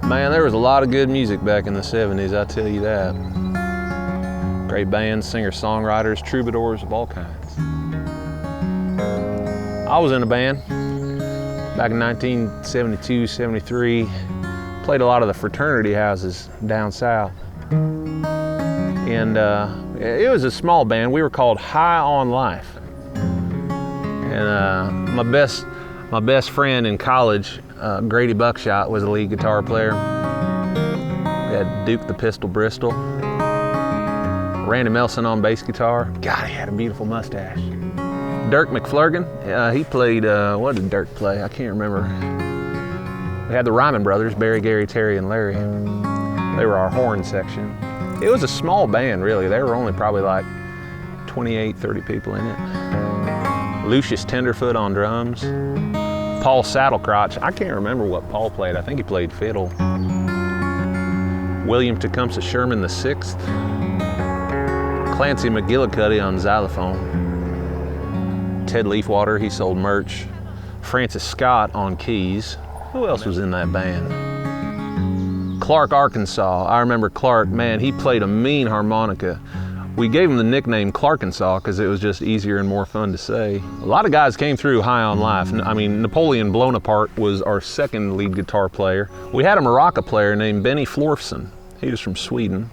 Man, there was a lot of good music back in the 70s, I tell you that. Great bands, singer-songwriters, troubadours of all kinds. I was in a band back in 1972, 73. Played a lot of the fraternity houses down south. And it was a small band. We were called High on Life. And my best friend in college, Grady Buckshot, was the lead guitar player. We had Duke the Pistol Bristol. Randy Melson on bass guitar. God, he had a beautiful mustache. Dirk McFlurgan, he played, what did Dirk play? I can't remember. We had the Ryman brothers, Barry, Gary, Terry, and Larry. They were our horn section. It was a small band, really. There were only probably like 28, 30 people in it. Lucius Tenderfoot on drums. Paul Saddlecrotch, I can't remember what Paul played. I think he played fiddle. William Tecumseh Sherman VI. Clancy McGillicuddy on xylophone. Ted Leafwater, he sold merch. Francis Scott on keys. Who else was in that band? Clark, Arkansas. I remember Clark, man, he played a mean harmonica. We gave him the nickname Clarkansas because it was just easier and more fun to say. A lot of guys came through High on Life. I mean, Napoleon Bonaparte was our second lead guitar player. We had a maraca player named Benny Florfson. He was from Sweden.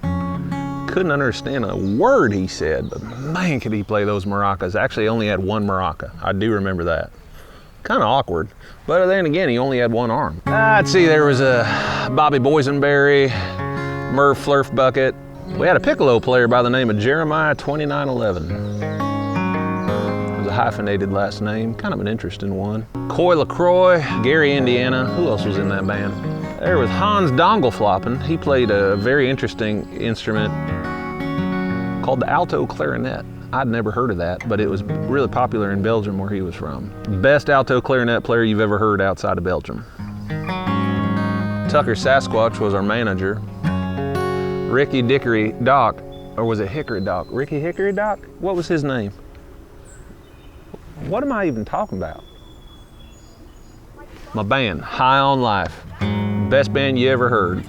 Couldn't understand a word he said, but man, could he play those maracas. Actually, he only had one maraca. I do remember that. Kind of awkward, but then again, he only had one arm. Let's see, there was a Bobby Boysenberry, Merv Flurfbucket. We had a piccolo player by the name of Jeremiah 2911. It was a hyphenated last name, kind of an interesting one. Coy LaCroix, Gary, Indiana. Who else was in that band? There was Hans Dongelfloppen. He played a very interesting instrument called the alto clarinet. I'd never heard of that, but it was really popular in Belgium where he was from. Best alto clarinet player you've ever heard outside of Belgium. Tucker Sasquatch was our manager. Ricky Dickory Doc, or was it Hickory Doc? Ricky Hickory Doc? What was his name? What am I even talking about? My band, High on Life. Best band you ever heard.